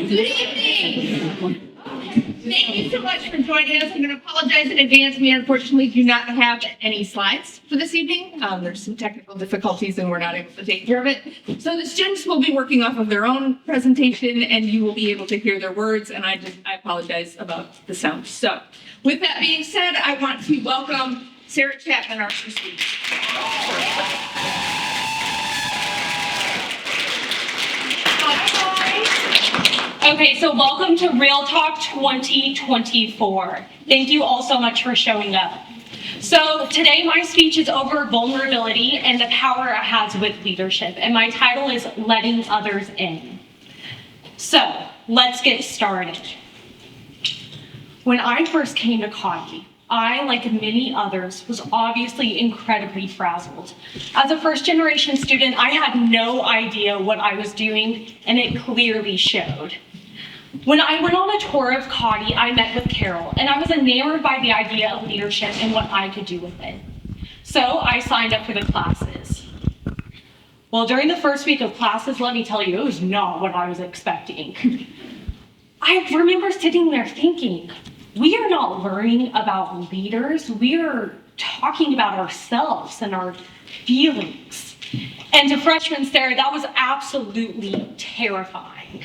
Good evening. Thank you so much for joining us. I'm going to apologize in advance. We unfortunately do not have any slides for this evening. There's some technical difficulties and we're not able to take care of it. So the students will be working off of their own presentation and you will be able to hear their words, and I apologize about the sound. So with that being said, I want to welcome Sarah Chapman, our first speaker. Okay, so welcome to Real Talk 2024. Thank you all so much for showing up. So today my speech is over vulnerability and the power it has with leadership, and my title is Letting Others In. So let's get started. When I first came to Cottey, I, like many others, was obviously incredibly frazzled. As a first-generation student, I had no idea what I was doing, and it clearly showed. When I went on a tour of Cottey, I met with Carol, and I was enamored by the idea of leadership and what I could do with it. So I signed up for the classes. Well, during the first week of classes, let me tell you, it was not what I was expecting. I remember sitting there thinking, we are not learning about leaders, we are talking about ourselves and our feelings. And to freshmen there, that was absolutely terrifying.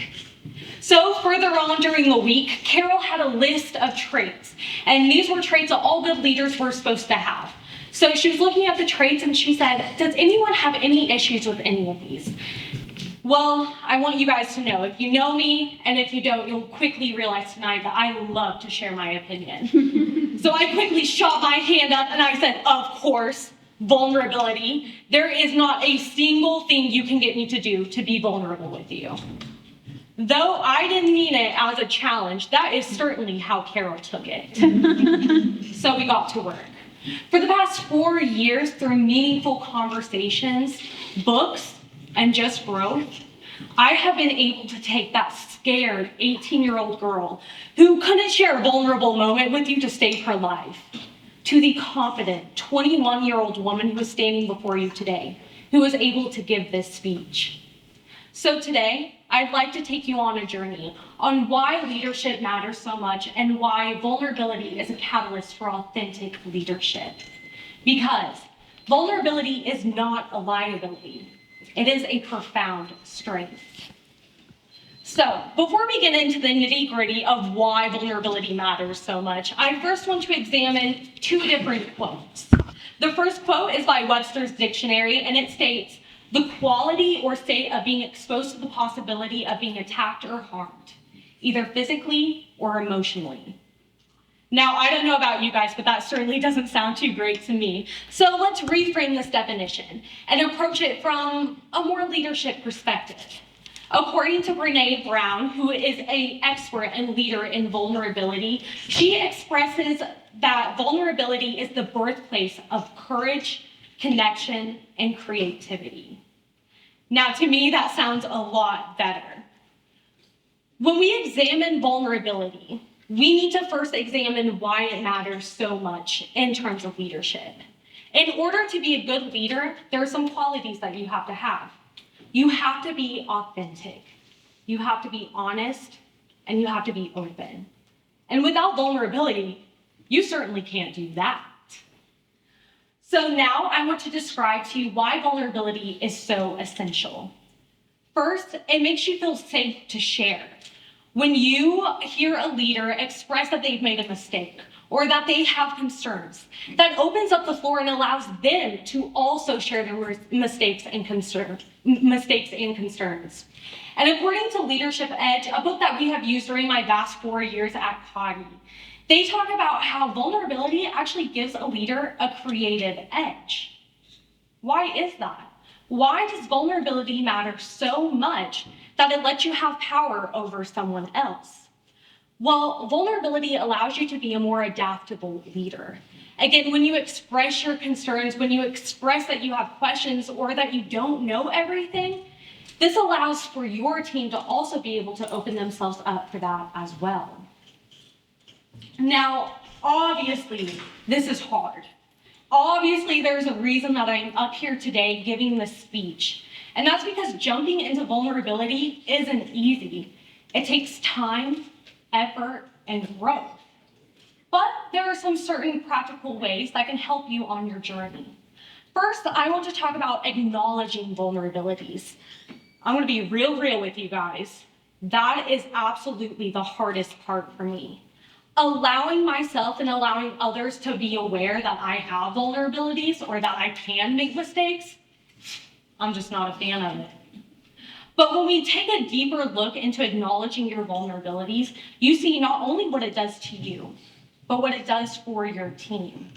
So further on during the week, Carol had a list of traits, and these were traits that all good leaders were supposed to have. So she was looking at the traits and she said, does anyone have any issues with any of these? Well, I want you guys to know, if you know me, and if you don't, you'll quickly realize tonight that I love to share my opinion. So I quickly shot my hand up and I said, of course, vulnerability. There is not a single thing you can get me to do to be vulnerable with you. Though I didn't mean it as a challenge, that is certainly how Carol took it. So we got to work. For the past 4 years, through meaningful conversations, books, and just growth, I have been able to take that scared 18-year-old girl who couldn't share a vulnerable moment with you to save her life, to the confident 21-year-old woman who is standing before you today, who was able to give this speech. So today, I'd like to take you on a journey on why leadership matters so much and why vulnerability is a catalyst for authentic leadership. Because vulnerability is not a liability. It is a profound strength. So, before we get into the nitty-gritty of why vulnerability matters so much, I first want to examine two different quotes. The first quote is by Webster's Dictionary, and it states, "The quality or state of being exposed to the possibility of being attacked or harmed, either physically or emotionally." Now, I don't know about you guys, but that certainly doesn't sound too great to me. So let's reframe this definition and approach it from a more leadership perspective. According to Brené Brown, who is an expert and leader in vulnerability, she expresses that vulnerability is the birthplace of courage, connection, and creativity. Now, to me, that sounds a lot better. When we examine vulnerability, we need to first examine why it matters so much in terms of leadership. In order to be a good leader, there are some qualities that you have to have. You have to be authentic. You have to be honest, and you have to be open. And without vulnerability, you certainly can't do that. So now I want to describe to you why vulnerability is so essential. First, it makes you feel safe to share. When you hear a leader express that they've made a mistake or that they have concerns, that opens up the floor and allows them to also share their mistakes and concerns. And according to Leadership Edge, a book that we have used during my vast 4 years at Cottey, they talk about how vulnerability actually gives a leader a creative edge. Why is that? Why does vulnerability matter so much that it lets you have power over someone else? Well, vulnerability allows you to be a more adaptable leader. Again, when you express your concerns, when you express that you have questions or that you don't know everything, this allows for your team to also be able to open themselves up for that as well. Now, obviously, this is hard. Obviously, there's a reason that I'm up here today giving this speech, and that's because jumping into vulnerability isn't easy. It takes time, effort, and growth. But there are some certain practical ways that can help you on your journey. First, I want to talk about acknowledging vulnerabilities. I'm going to be real with you guys. That is absolutely the hardest part for me. Allowing myself and allowing others to be aware that I have vulnerabilities or that I can make mistakes, I'm just not a fan of it. But when we take a deeper look into acknowledging your vulnerabilities, you see not only what it does to you, but what it does for your team.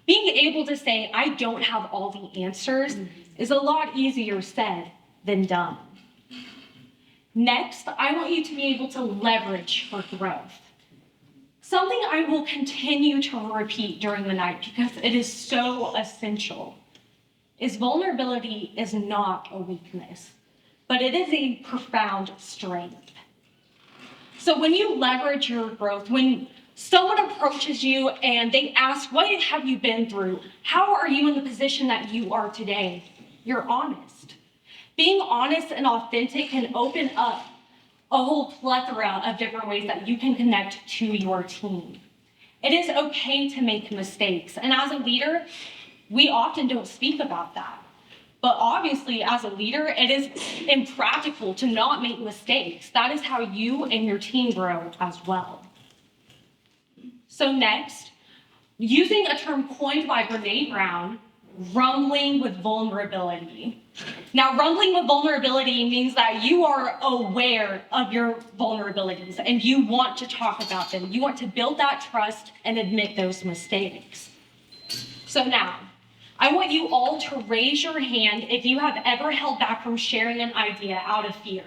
Being able to say, I don't have all the answers, is a lot easier said than done. Next, I want you to be able to leverage for growth. Something I will continue to repeat during the night because it is so essential is vulnerability is not a weakness, but it is a profound strength. So when you leverage your growth, when someone approaches you and they ask, what have you been through? How are you in the position that you are today? You're honest. Being honest and authentic can open up a whole plethora of different ways that you can connect to your team. It is okay to make mistakes. And as a leader, we often don't speak about that. But obviously, as a leader, it is impractical to not make mistakes. That is how you and your team grow as well. So next, using a term coined by Brene Brown, rumbling with vulnerability. Now, rumbling with vulnerability means that you are aware of your vulnerabilities and you want to talk about them. You want to build that trust and admit those mistakes. So now, I want you all to raise your hand if you have ever held back from sharing an idea out of fear.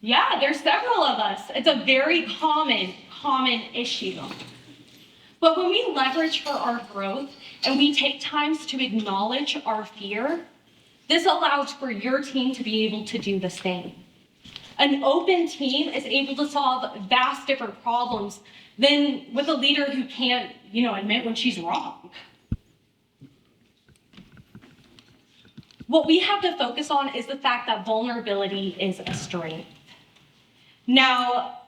Yeah, there's several of us. It's a very common issue. But when we leverage for our growth and we take times to acknowledge our fear, this allows for your team to be able to do the same. An open team is able to solve vast different problems than with a leader who can't, admit when she's wrong. What we have to focus on is the fact that vulnerability is a strength. Now,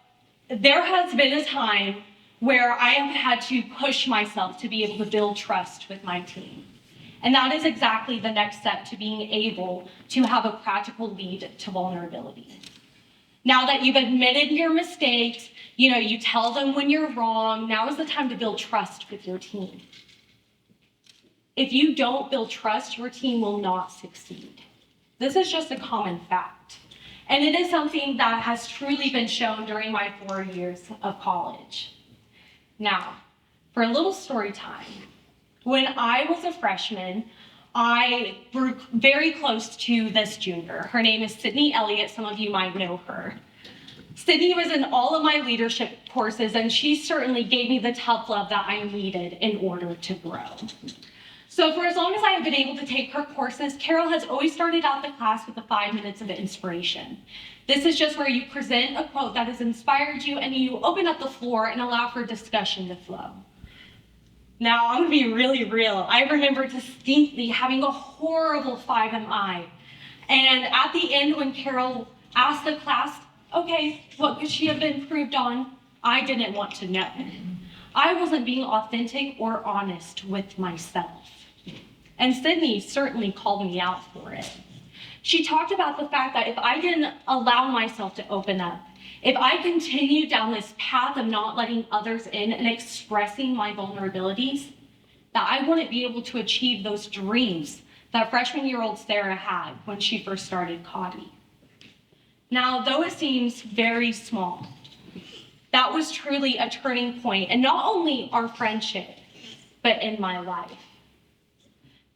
there has been a time where I have had to push myself to be able to build trust with my team. And that is exactly the next step to being able to have a practical lead to vulnerability. Now that you've admitted your mistakes, you tell them when you're wrong, now is the time to build trust with your team. If you don't build trust, your team will not succeed. This is just a common fact. And it is something that has truly been shown during my 4 years of college. Now, for a little story time, when I was a freshman, I grew very close to this junior. Her name is Sydney Elliott. Some of you might know her. Sydney was in all of my leadership courses, and she certainly gave me the tough love that I needed in order to grow. So for as long as I have been able to take her courses, Carol has always started out the class with the 5 minutes of inspiration. This is just where you present a quote that has inspired you and you open up the floor and allow for discussion to flow. Now, I'm gonna be really real. I remember distinctly having a horrible 5 MI. And at the end, when Carol asked the class, okay, what could she have been improved on? I didn't want to know. I wasn't being authentic or honest with myself. And Sydney certainly called me out for it. She talked about the fact that if I didn't allow myself to open up, if I continued down this path of not letting others in and expressing my vulnerabilities, that I wouldn't be able to achieve those dreams that freshman-year-old Sarah had when she first started Cottey. Now, though it seems very small, that was truly a turning point in not only our friendship, but in my life.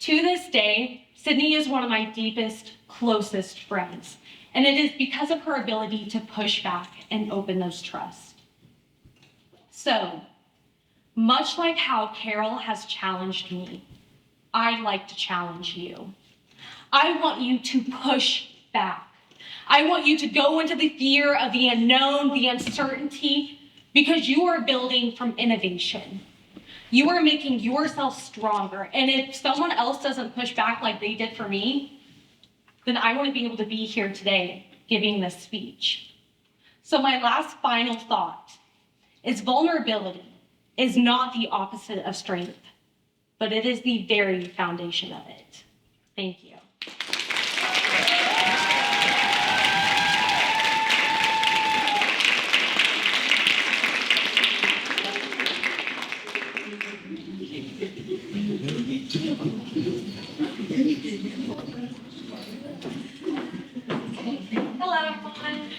To this day, Sydney is one of my deepest, closest friends, and it is because of her ability to push back and open those trusts. So, much like how Carol has challenged me, I'd like to challenge you. I want you to push back. I want you to go into the fear of the unknown, the uncertainty, because you are building from innovation. You are making yourself stronger. And if someone else doesn't push back like they did for me, then I wouldn't be able to be here today giving this speech. So my last final thought is vulnerability is not the opposite of strength, but it is the very foundation of it. Thank you. Hello, everyone.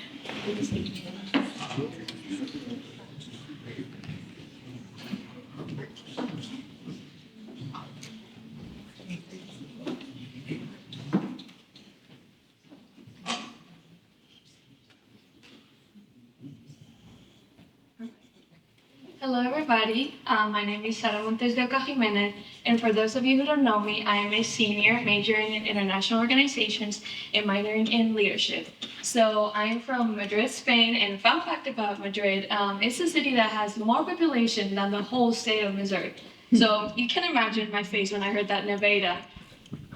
Hello, everybody. My name is Sara Montes de Oca Jimenez, and for those of you who don't know me, I am a senior majoring in international organizations and minoring in leadership. So I'm from Madrid, Spain, and fun fact about Madrid, it's a city that has more population than the whole state of Missouri. So you can imagine my face when I heard that Nevada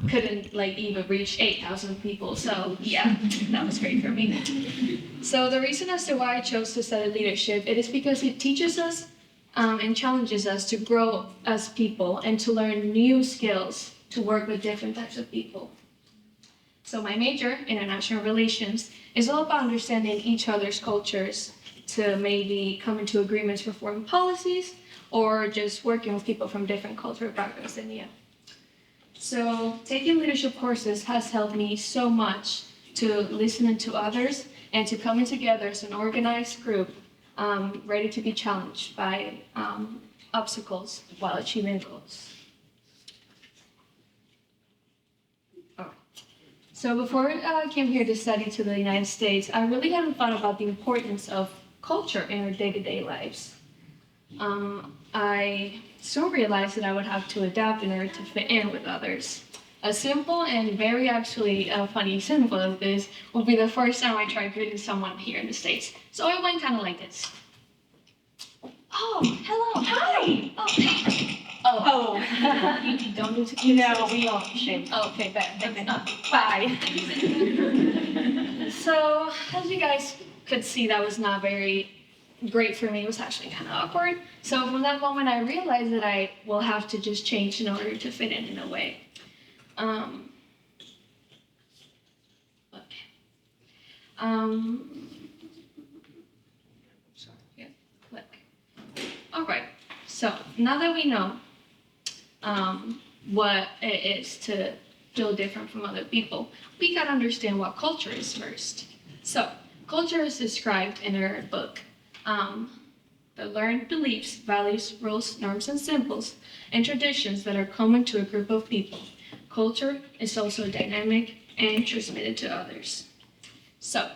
couldn't even reach 8,000 people. So yeah, that was great for me. So the reason as to why I chose to study leadership, it is because it teaches us and challenges us to grow as people and to learn new skills to work with different types of people. So my major, international relations, is all about understanding each other's cultures to maybe come into agreements for foreign policies or just working with people from different cultural backgrounds than you. So taking leadership courses has helped me so much to listen to others and to coming together as an organized group, ready to be challenged by obstacles while achieving goals. So before I came here to study to the United States, I really hadn't thought about the importance of culture in our day-to-day lives. I soon realized that I would have to adapt in order to fit in with others. A simple and very actually funny example of this would be the first time I tried greeting someone here in the States. So it went kind of like this. Oh, hello, hi. Oh. You don't need to. No, we don't shame. Oh, okay, bye. So, as you guys could see, that was not very great for me. It was actually kind of awkward. So from that moment, I realized that I will have to just change in order to fit in a way. Sorry, yeah, click. All right, so now that we know what it is to feel different from other people, we gotta understand what culture is first. So, culture is described in our book. The learned beliefs, values, rules, norms, and symbols, and traditions that are common to a group of people. Culture is also dynamic and transmitted to others. So,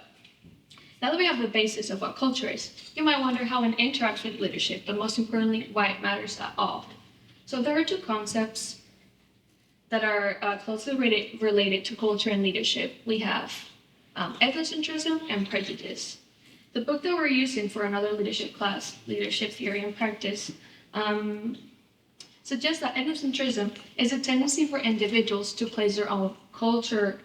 now that we have the basis of what culture is, you might wonder how it interacts with leadership, but most importantly, why it matters at all. So there are two concepts that are closely related to culture and leadership. We have ethnocentrism and prejudice. The book that we're using for another leadership class, Leadership Theory and Practice, suggests that ethnocentrism is a tendency for individuals to place their own culture,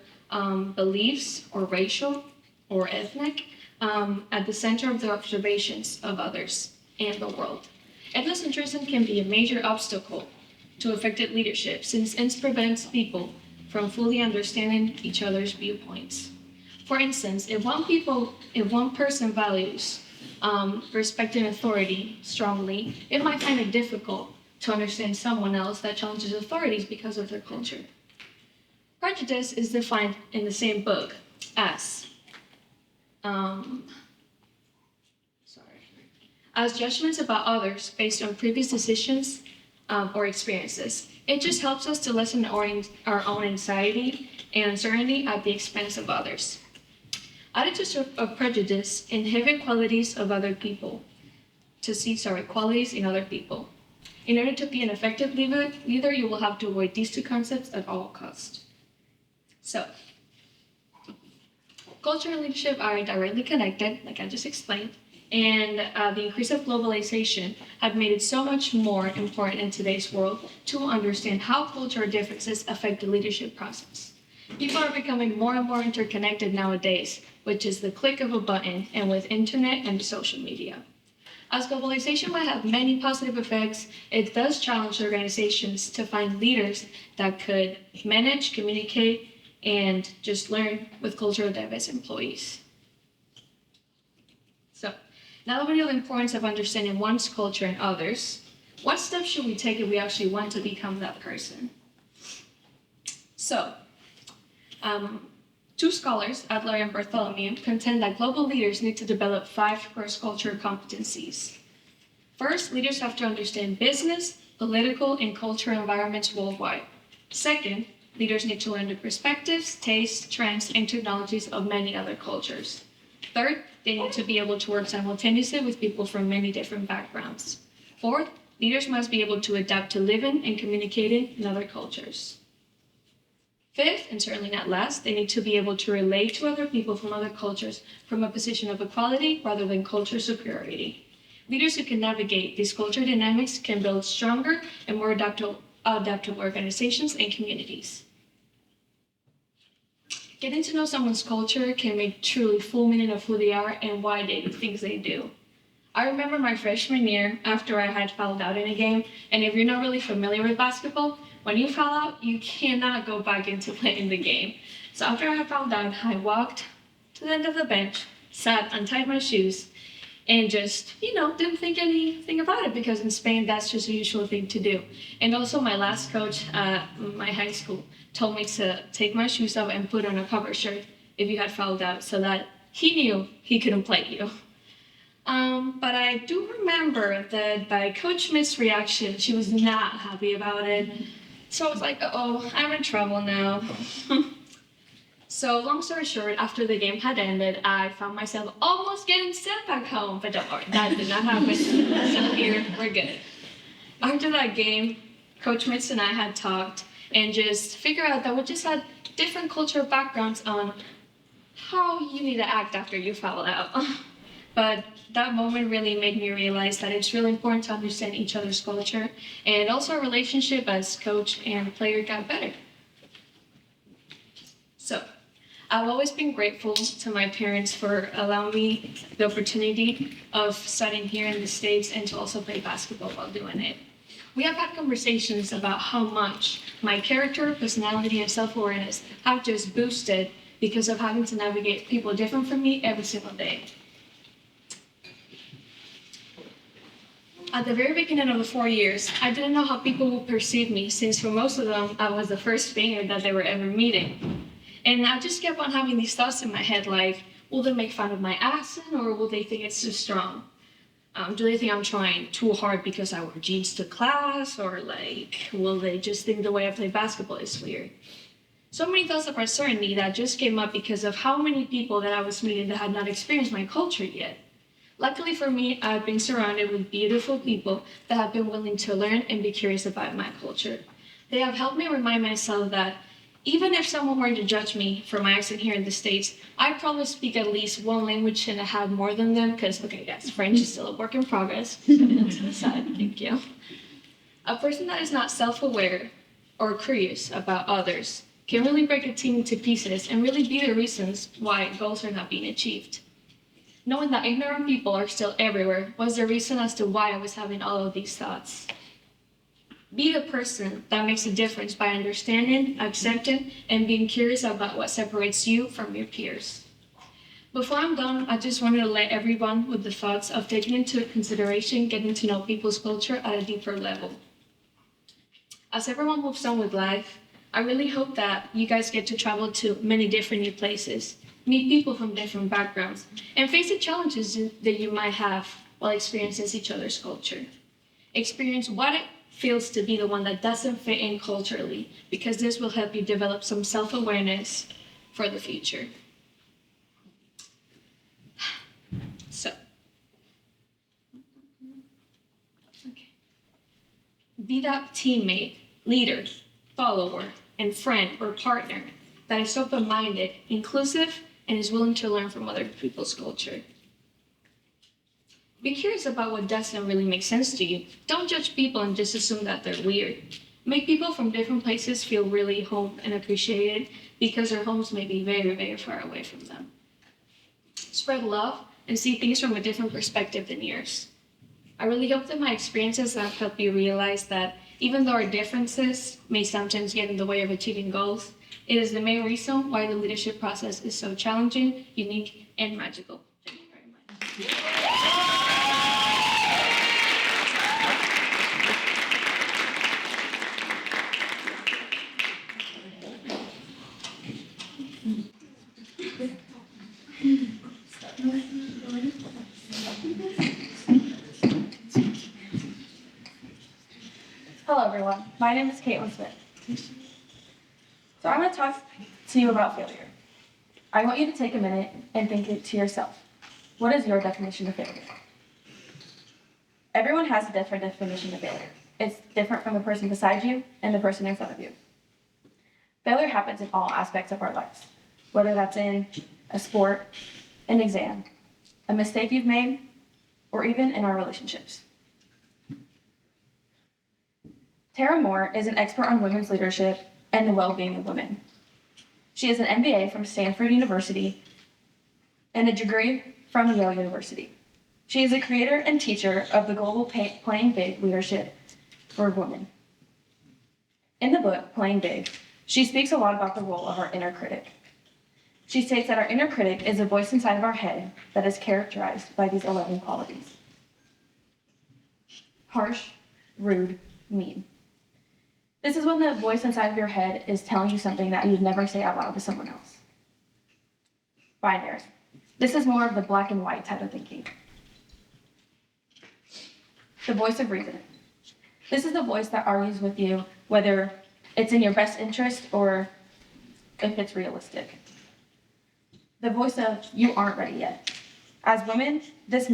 beliefs, or racial or ethnic at the center of their observations of others and the world. Ethnocentrism can be a major obstacle to effective leadership since it prevents people from fully understanding each other's viewpoints. For instance, if one person values respecting authority strongly, it might find it difficult to understand someone else that challenges authorities because of their culture. Prejudice is defined in the same book as judgments about others based on previous decisions or experiences. It just helps us to lessen our own anxiety and uncertainty at the expense of others. Attitudes of prejudice inhibit qualities in other people. In order to be an effective leader, you will have to avoid these two concepts at all costs. So, culture and leadership are directly connected, like I just explained, and the increase of globalization have made it so much more important in today's world to understand how cultural differences affect the leadership process. People are becoming more and more interconnected nowadays, which is the click of a button, and with internet and social media. As globalization might have many positive effects, it does challenge organizations to find leaders that could manage, communicate, and just learn with culturally diverse employees. So, now that we know the importance of understanding one's culture and others, what steps should we take if we actually want to become that person? So, two scholars, Adler and Bartholomew, contend that global leaders need to develop 5 cross-cultural competencies. First, leaders have to understand business, political, and cultural environments worldwide. Second, leaders need to learn the perspectives, tastes, trends, and technologies of many other cultures. Third, they need to be able to work simultaneously with people from many different backgrounds. Fourth, leaders must be able to adapt to living and communicating in other cultures. Fifth, and certainly not last, they need to be able to relate to other people from other cultures from a position of equality rather than culture superiority. Leaders who can navigate these culture dynamics can build stronger and more adaptable organizations and communities. Getting to know someone's culture can make truly full meaning of who they are and why they do things they do. I remember my freshman year after I had fouled out in a game, and if you're not really familiar with basketball, when you foul out, you cannot go back into playing the game. So after I had fouled out, I walked to the end of the bench, sat, untied my shoes, and just, didn't think anything about it because in Spain, that's just a usual thing to do. And also my last coach at my high school told me to take my shoes off and put on a cover shirt if you had fouled out so that he knew he couldn't play you. But I do remember that by Coach Smith's reaction, she was not happy about it. So I was like, uh-oh, I'm in trouble now. So long story short, after the game had ended, I found myself almost getting sent back home. But don't worry, that did not happen. So here, we're good. After that game, Coach Mitz and I had talked and just figured out that we just had different cultural backgrounds on how you need to act after you foul out. But that moment really made me realize that it's really important to understand each other's culture, and also our relationship as coach and player got better. So, I've always been grateful to my parents for allowing me the opportunity of studying here in the States and to also play basketball while doing it. We have had conversations about how much my character, personality, and self-awareness have just boosted because of having to navigate people different from me every single day. At the very beginning of the 4 years, I didn't know how people would perceive me, since for most of them, I was the first Spaniard that they were ever meeting. And I just kept on having these thoughts in my head like, will they make fun of my accent, or will they think it's too strong? Do they think I'm trying too hard because I wear jeans to class, or will they just think the way I play basketball is weird? So many thoughts of uncertainty that just came up because of how many people that I was meeting that had not experienced my culture yet. Luckily for me, I've been surrounded with beautiful people that have been willing to learn and be curious about my culture. They have helped me remind myself that even if someone were to judge me for my accent here in the States, I probably speak at least one language and I have more than them because, okay, yes, French is still a work in progress. Putting that to the side, thank you. A person that is not self-aware or curious about others can really break a team into pieces and really be the reasons why goals are not being achieved. Knowing that ignorant people are still everywhere was the reason as to why I was having all of these thoughts. Be the person that makes a difference by understanding, accepting, and being curious about what separates you from your peers. Before I'm done, I just wanted to let everyone with the thoughts of taking into consideration getting to know people's culture at a deeper level. As everyone moves on with life, I really hope that you guys get to travel to many different new places, meet people from different backgrounds, and face the challenges that you might have while experiencing each other's culture. Experience what it feels to be the one that doesn't fit in culturally, because this will help you develop some self-awareness for the future. So, be that teammate, leader, follower, and friend or partner that is open-minded, inclusive, and is willing to learn from other people's culture. Be curious about what doesn't really make sense to you. Don't judge people and just assume that they're weird. Make people from different places feel really home and appreciated because their homes may be very, very far away from them. spread love, and see things from a different perspective than yours. I really hope that my experiences have helped you realize that even though our differences may sometimes get in the way of achieving goals, it is the main reason why the leadership process is so challenging, unique, and magical. Thank you very much. Hello, everyone. My name is Caitlin Smith. So I'm going to talk to you about failure. I want you to take a minute and think it to yourself. What is your definition of failure? Everyone has a different definition of failure. It's different from the person beside you and the person in front of you. Failure happens in all aspects of our lives, whether that's in a sport, an exam, a mistake you've made, or even in our relationships. Tara Moore is an expert on women's leadership and the well-being of women. She has an MBA from Stanford University and a degree from Yale University. She is a creator and teacher of the global Playing Big leadership for women. In the book, Playing Big, she speaks a lot about the role of our inner critic. She states that our inner critic is a voice inside of our head that is characterized by these 11 qualities: harsh, rude, mean. This is when the voice inside of your head is telling you something that you'd never say out loud to someone else. Binary. This is more of the black and white type of thinking. The voice of reason. This is the voice that argues with you whether it's in your best interest or if it's realistic. The voice of you aren't ready yet. As women, this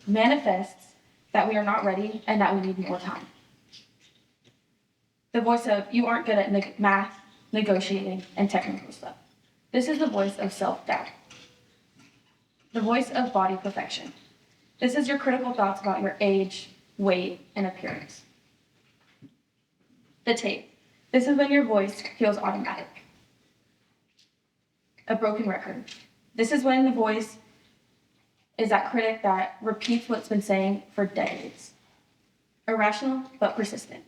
manifests that we are not ready and that we need more time. The voice of you aren't good at math, negotiating, and technical stuff. This is the voice of self-doubt. The voice of body perfection. This is your critical thoughts about your age, weight, and appearance. The tape. This is when your voice feels automatic. A broken record. This is when the voice is that critic that repeats what's been saying for decades. Irrational, but persistent.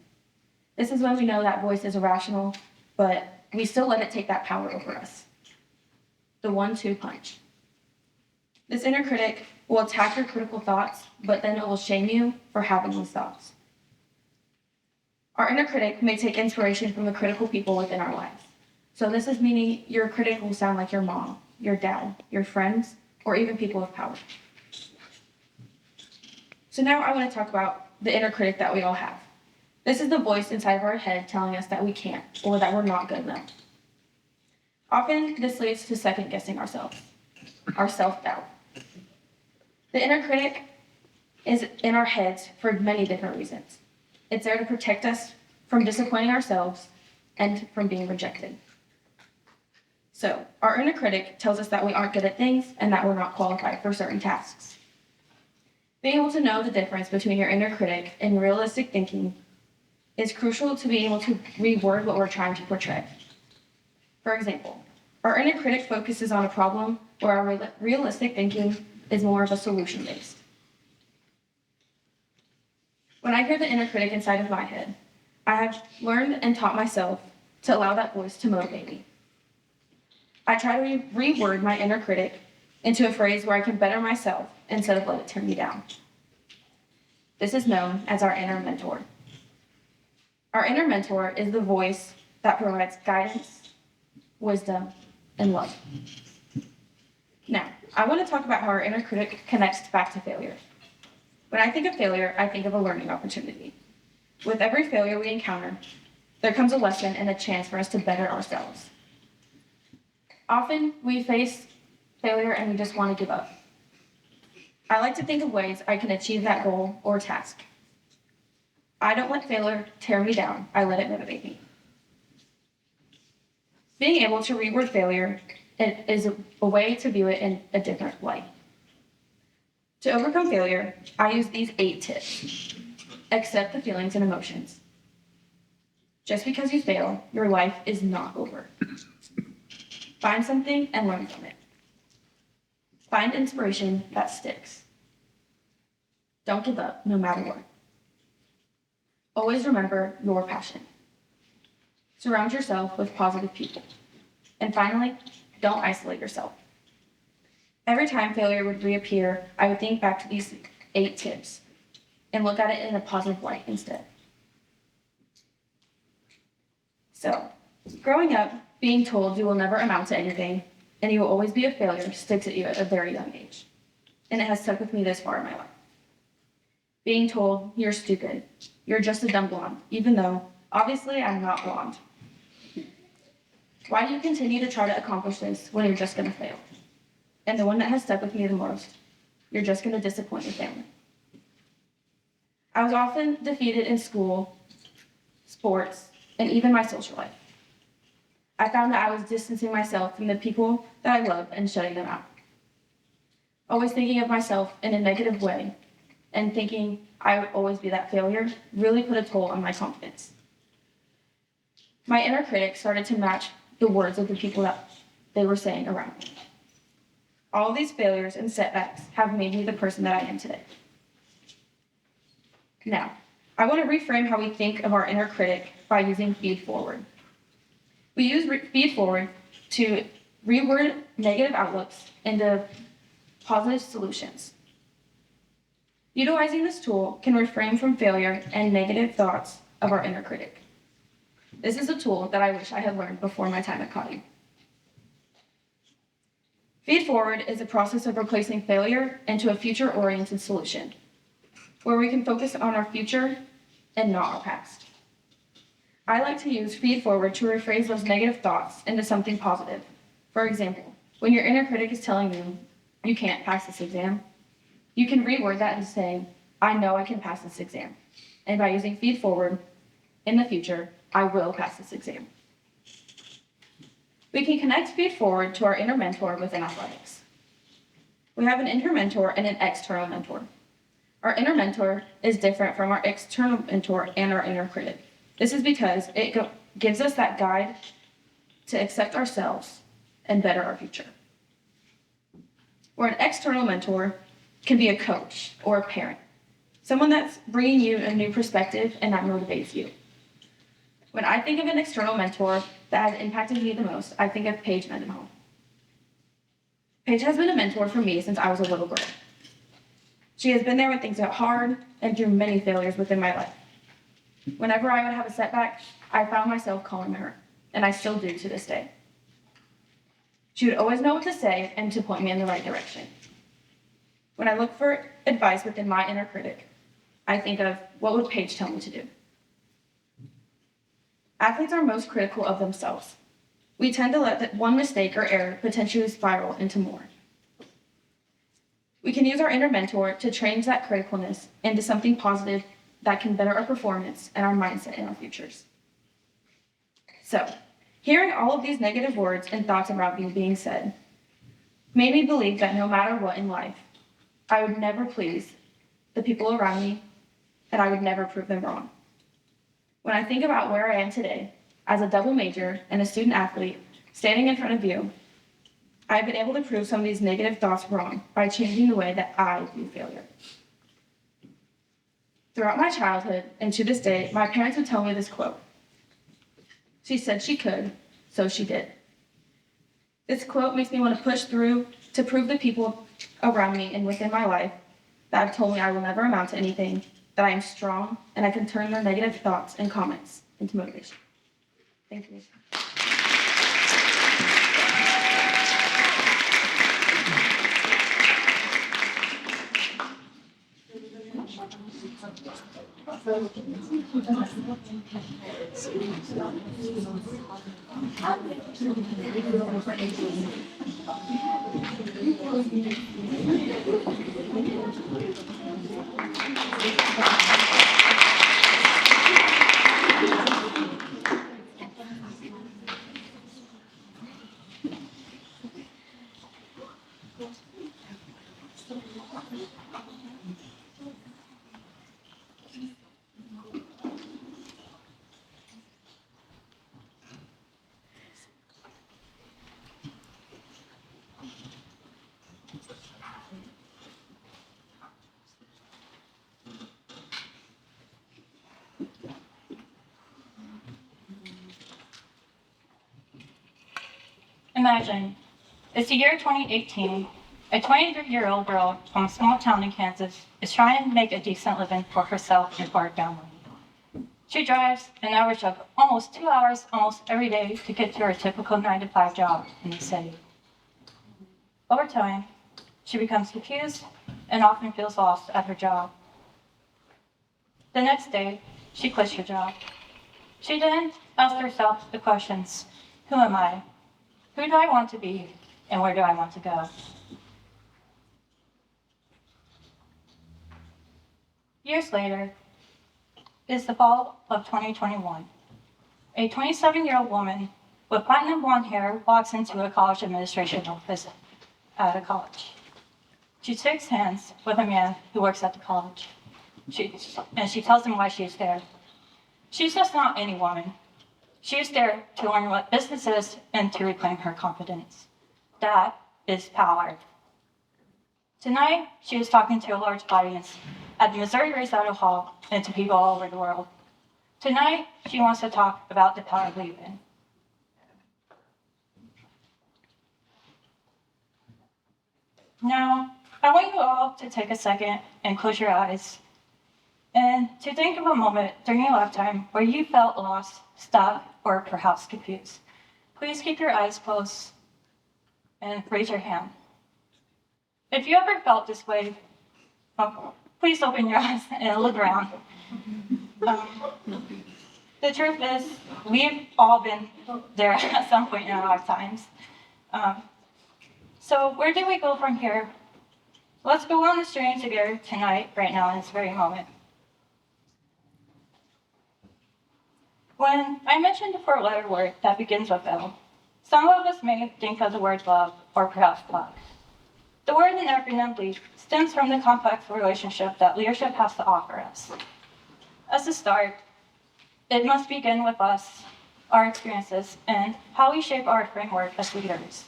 This is when we know that voice is irrational, but we still let it take that power over us. The 1-2 punch. This inner critic will attack your critical thoughts, but then it will shame you for having these thoughts. Our inner critic may take inspiration from the critical people within our lives. So this is meaning your critic will sound like your mom, your dad, your friends, or even people of power. So now I want to talk about the inner critic that we all have. This is the voice inside of our head telling us that we can't or that we're not good enough. Often, this leads to second-guessing ourselves, our self-doubt. The inner critic is in our heads for many different reasons. It's there to protect us from disappointing ourselves and from being rejected. So, our inner critic tells us that we aren't good at things and that we're not qualified for certain tasks. Being able to know the difference between your inner critic and realistic thinking is crucial to being able to reword what we're trying to portray. For example, our inner critic focuses on a problem where our realistic thinking is more of a solution-based. When I hear the inner critic inside of my head, I have learned and taught myself to allow that voice to motivate me. I try to reword my inner critic into a phrase where I can better myself instead of let it turn me down. This is known as our inner mentor. Our inner mentor is the voice that provides guidance, wisdom, and love. Now, I want to talk about how our inner critic connects back to failure. When I think of failure, I think of a learning opportunity. With every failure we encounter, there comes a lesson and a chance for us to better ourselves. Often, we face failure and we just want to give up. I like to think of ways I can achieve that goal or task. I don't let failure tear me down, I let it motivate me. Being able to reword failure is a way to view it in a different light. To overcome failure, I use these 8 tips. Accept the feelings and emotions. Just because you fail, your life is not over. Find something and learn from it. Find inspiration that sticks. Don't give up, no matter what. Always remember your passion. Surround yourself with positive people. And finally, don't isolate yourself. Every time failure would reappear, I would think back to these 8 tips and look at it in a positive light instead. So, growing up, being told you will never amount to anything and you will always be a failure sticks at you at a very young age. And it has stuck with me this far in my life. Being told you're stupid, you're just a dumb blonde, even though obviously I'm not blonde. Why do you continue to try to accomplish this when you're just going to fail? And the one that has stuck with me the most, you're just going to disappoint your family. I was often defeated in school, sports, and even my social life. I found that I was distancing myself from the people that I love and shutting them out. Always thinking of myself in a negative way and thinking I would always be that failure really put a toll on my confidence. My inner critic started to match the words of the people that they were saying around me. All of these failures and setbacks have made me the person that I am today. Now, I want to reframe how we think of our inner critic by using feed forward. We use feed forward to reword negative outlooks into positive solutions. Utilizing this tool can refrain from failure and negative thoughts of our inner critic. This is a tool that I wish I had learned before my time at Cottey. Feed forward is a process of replacing failure into a future-oriented solution, where we can focus on our future and not our past. I like to use feed forward to rephrase those negative thoughts into something positive. For example, when your inner critic is telling you, you can't pass this exam, you can reword that into saying, I know I can pass this exam. And by using feed forward, in the future, I will pass this exam. We can connect feed forward to our inner mentor within athletics. We have an inner mentor and an external mentor. Our inner mentor is different from our external mentor and our inner critic. This is because it gives us that guide to accept ourselves and better our future. Where an external mentor can be a coach or a parent, someone that's bringing you a new perspective and that motivates you. When I think of an external mentor that has impacted me the most, I think of Paige Mendenhall. Paige has been a mentor for me since I was a little girl. She has been there when things got hard and through many failures within my life. Whenever I would have a setback, I found myself calling her, and I still do to this day. She would always know what to say and to point me in the right direction. When I look for advice within my inner critic, I think of, what would Paige tell me to do? Athletes are most critical of themselves. We tend to let that one mistake or error potentially spiral into more. We can use our inner mentor to change that criticalness into something positive that can better our performance and our mindset in our futures. So, hearing all of these negative words and thoughts around me being said made me believe that no matter what in life, I would never please the people around me and I would never prove them wrong. When I think about where I am today, as a double major and a student athlete, standing in front of you, I've been able to prove some of these negative thoughts wrong by changing the way that I view failure. Throughout my childhood and to this day, my parents would tell me this quote. She said she could, so she did. This quote makes me want to push through to prove the people around me and within my life that have told me I will never amount to anything, that I am strong, and I can turn their negative thoughts and comments into motivation. Thank you. Imagine, it's the year 2018. A 23-year-old girl from a small town in Kansas is trying to make a decent living for herself and for her family. She drives an average of almost 2 hours almost every day to get to her typical 9-to-5 job in the city. Over time, she becomes confused and often feels lost at her job. The next day, she quits her job. She then asks herself the questions, who am I? Who do I want to be? And where do I want to go? Years later, it's the fall of 2021. A 27-year-old woman with platinum blonde hair walks into a college administration office at a college. She shakes hands with a man who works at the college. She tells him why she's there. She's just not any woman. She's there to learn what business is and to reclaim her confidence. That is power. Tonight, she is talking to a large audience at the Missouri Recital Hall and to people all over the world. Tonight, she wants to talk about the power of leaving. Now, I want you all to take a second and close your eyes and to think of a moment during your lifetime where you felt lost, stuck, or perhaps confused. Please keep your eyes closed and raise your hand. If you ever felt this way, please open your eyes and look around. The truth is, we've all been there at some point in our lifetimes. So where do we go from here? Let's go on this journey together tonight, right now, in this very moment. When I mentioned the four-letter word that begins with L, some of us may think of the word love or perhaps love. The word in acronym LEAD stems from the complex relationship that leadership has to offer us. As a start, it must begin with us, our experiences, and how we shape our framework as leaders.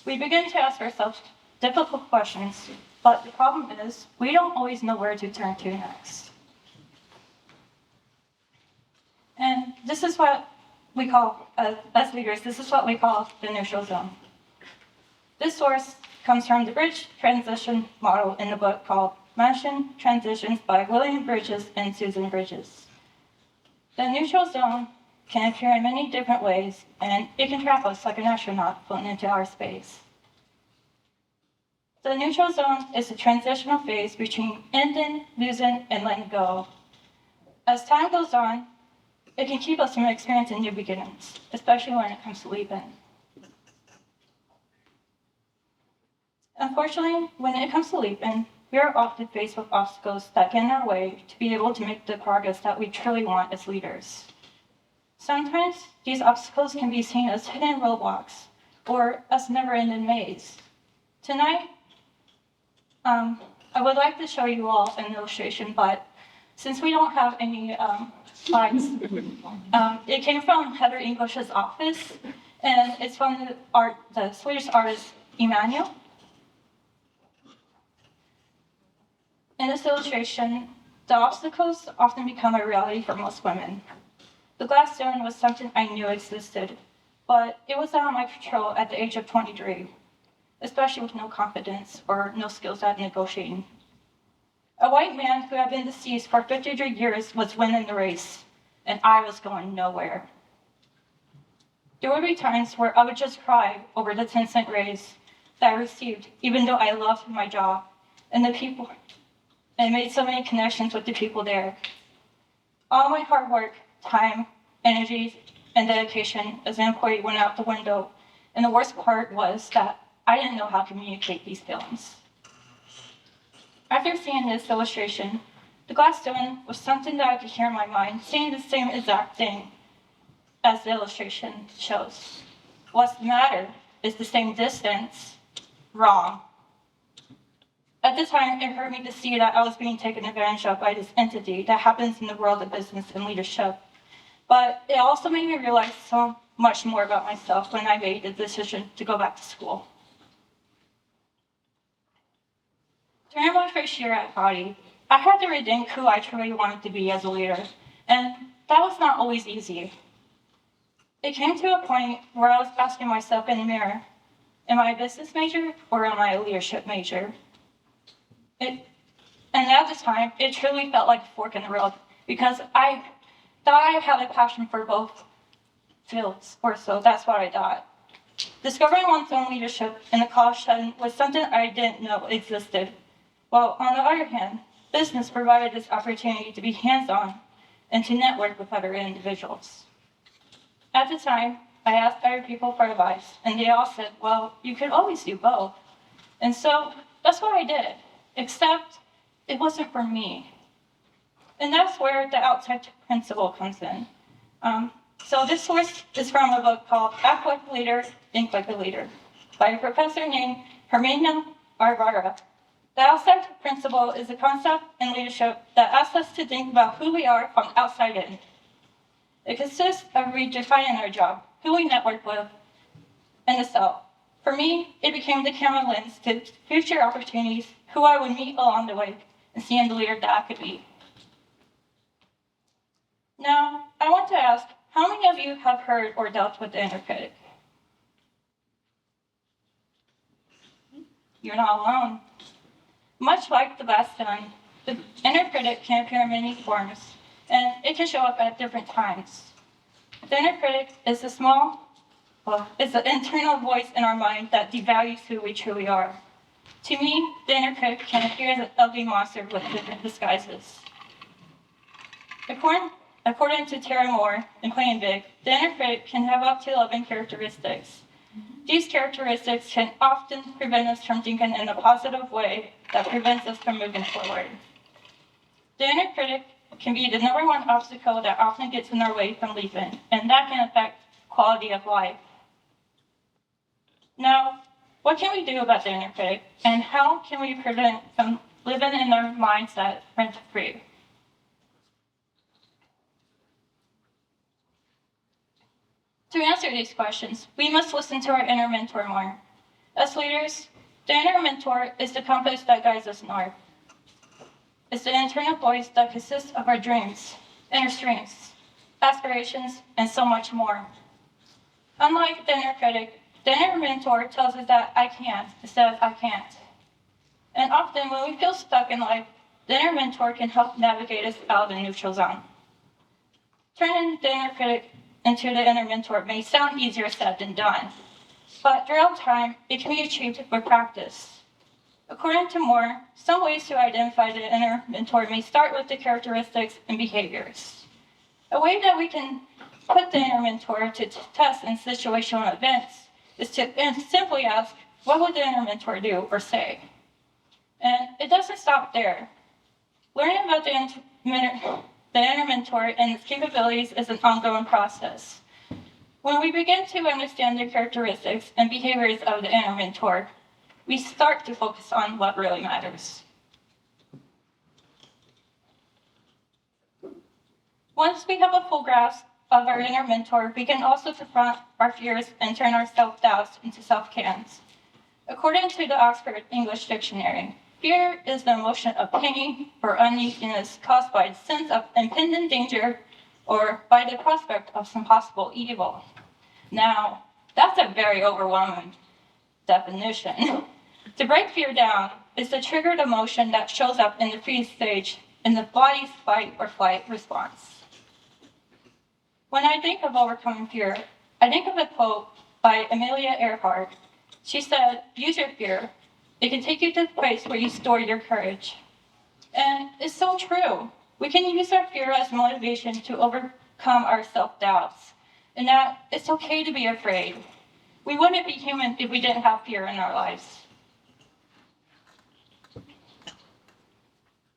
We begin to ask ourselves difficult questions, but the problem is we don't always know where to turn to next. And this is what we call, as leaders, this is what we call the neutral zone. This source comes from the bridge transition model in the book called Mansion Transitions by William Bridges and Susan Bridges. The neutral zone can appear in many different ways, and it can trap us like an astronaut floating into outer space. The neutral zone is a transitional phase between ending, losing, and letting go. As time goes on, it can keep us from experiencing new beginnings, especially when it comes to leaving. Unfortunately, when it comes to leaving, we are often faced with obstacles that get in our way to be able to make the progress that we truly want as leaders. Sometimes these obstacles can be seen as hidden roadblocks or as never-ending maze. Tonight, I would like to show you all an illustration, but since we don't have any slides, it came from Heather English's office, and it's from the Swedish artist Emanuel. In this illustration, the obstacles often become a reality for most women. The glass stone was something I knew existed, but it was out of my control at the age of 23, especially with no confidence or no skills at negotiating. A white man who had been deceased for 53 years was winning the race, and I was going nowhere. There would be times where I would just cry over the 10-cent raise that I received, even though I loved my job and the people, and made so many connections with the people there. All my hard work, time, energy, and dedication as an employee went out the window, and the worst part was that I didn't know how to communicate these feelings. After seeing this illustration, the glass stone was something that I could hear in my mind, saying the same exact thing as the illustration shows. What's the matter? Is the same distance wrong? At the time, it hurt me to see that I was being taken advantage of by this entity that happens in the world of business and leadership. But it also made me realize so much more about myself when I made the decision to go back to school. During my first year at Cottey, I had to rethink who I truly wanted to be as a leader, and that was not always easy. it came to a point where I was asking myself in the mirror, am I a business major or am I a leadership major? And at the time, it truly felt like a fork in the road because I thought I had a passion for both fields, or so that's what I thought. Discovering one's own leadership in the college setting was something I didn't know existed, while on the other hand, business provided this opportunity to be hands-on and to network with other individuals. At the time, I asked other people for advice, and they all said, well, you could always do both. And so that's what I did, except it wasn't for me. And that's where the outside principle comes in. So this source is from a book called Act Like a Leader, Think Like a Leader by a professor named Hermina Arvara. The outside principle is a concept in leadership that asks us to think about who we are from outside in. It consists of redefining our job, who we network with, and the self. For me, it became the camera lens to future opportunities, who I would meet along the way, and seeing the leader that I could be. Now, I want to ask, how many of you have heard or dealt with the inner critic? You're not alone. Much like the last time, the inner critic can appear in many forms, and it can show up at different times. The inner critic is it's the internal voice in our mind that devalues who we truly are. To me, the inner critic can appear as an ugly monster with different disguises. According to Tara Moore in Playing Big, the inner critic can have up to 11 characteristics. These characteristics can often prevent us from thinking in a positive way that prevents us from moving forward. The inner critic can be the number one obstacle that often gets in our way from leaving, and that can affect quality of life. Now, what can we do about the inner critic, and how can we prevent from living in our mindset rent-free? To answer these questions, we must listen to our inner mentor more. As leaders, the inner mentor is the compass that guides us north. It's the internal voice that consists of our dreams, inner strengths, aspirations, and so much more. Unlike the inner critic, the inner mentor tells us that I can instead of I can't. And often when we feel stuck in life, the inner mentor can help navigate us out of the neutral zone. Turning the inner critic into the inner mentor may sound easier said than done, but throughout time, it can be achieved with practice. According to Moore, some ways to identify the inner mentor may start with the characteristics and behaviors. A way that we can put the inner mentor to test in situational events is to simply ask, what would the inner mentor do or say? And it doesn't stop there. Learning about the inner mentor and its capabilities is an ongoing process. When we begin to understand the characteristics and behaviors of the inner mentor, we start to focus on what really matters. Once we have a full grasp of our inner mentor, we can also confront our fears and turn our self-doubts into self-cans. According to the Oxford English Dictionary, fear is the emotion of pain or uneasiness caused by the sense of impending danger or by the prospect of some possible evil. Now, that's a very overwhelming definition. To break fear down is the triggered emotion that shows up in the freeze stage in the body's fight or flight response. When I think of overcoming fear, I think of a quote by Amelia Earhart. She said, use your fear. It can take you to the place where you store your courage. And it's so true. We can use our fear as motivation to overcome our self-doubts, and that it's okay to be afraid. We wouldn't be human if we didn't have fear in our lives.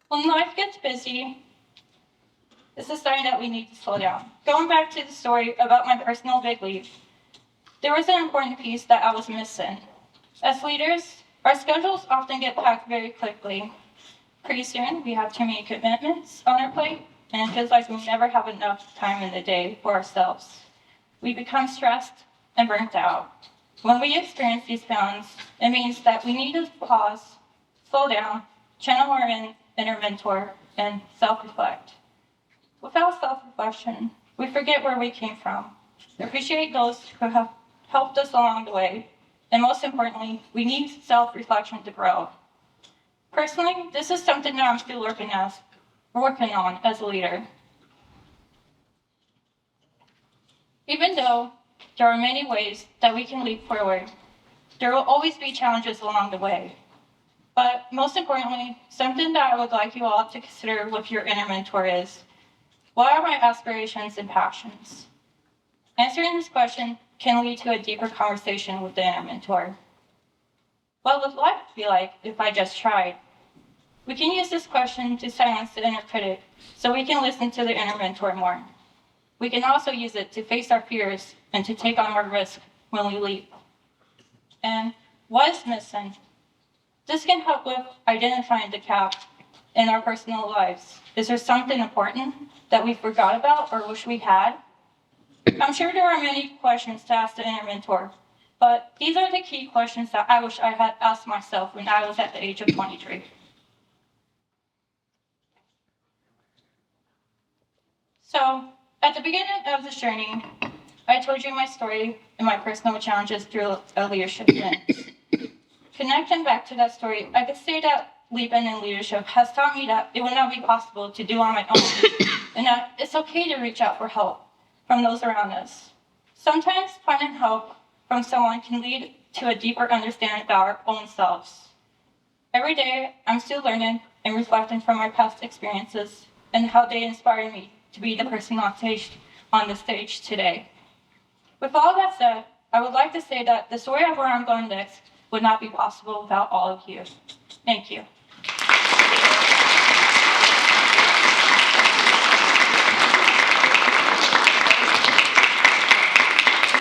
When life gets busy, it's a sign that we need to slow down. Going back to the story about my personal big leap, there was an important piece that I was missing. As leaders, our schedules often get packed very quickly. Pretty soon, we have too many commitments on our plate, and it feels like we never have enough time in the day for ourselves. We become stressed and burnt out. When we experience these feelings, it means that we need to pause, slow down, channel our inner mentor, and self-reflect. Without self-reflection, we forget where we came from, appreciate those who have helped us along the way, and most importantly, we need self-reflection to grow. Personally, this is something that I'm still working on as a leader. Even though there are many ways that we can leap forward, there will always be challenges along the way. But most importantly, something that I would like you all to consider with your inner mentor is, what are my aspirations and passions? Answering this question can lead to a deeper conversation with the inner mentor. What would life be like if I just tried? We can use this question to silence the inner critic so we can listen to the inner mentor more. We can also use it to face our fears and to take on more risk when we leap. And what is missing? This can help with identifying the gap in our personal lives. Is there something important that we forgot about or wish we had? I'm sure there are many questions to ask the inner mentor, but these are the key questions that I wish I had asked myself when I was at the age of 23. So, at the beginning of this journey, I told you my story and my personal challenges through a leadership lens. Connecting back to that story, I could say that leaping in leadership has taught me that it will not be possible to do on my own, and that it's okay to reach out for help from those around us. Sometimes finding help from someone can lead to a deeper understanding about our own selves. Every day, I'm still learning and reflecting from my past experiences and how they inspired me to be the person on the stage today. With all that said, I would like to say that the story of where I'm going next would not be possible without all of you. Thank you.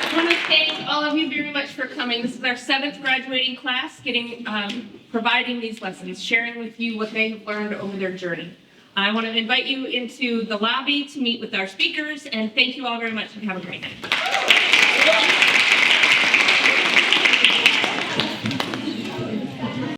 I want to thank all of you very much for coming. This is our 7th graduating class, providing these lessons, sharing with you what they have learned over their journey. I want to invite you into the lobby to meet with our speakers, and thank you all very much and have a great night.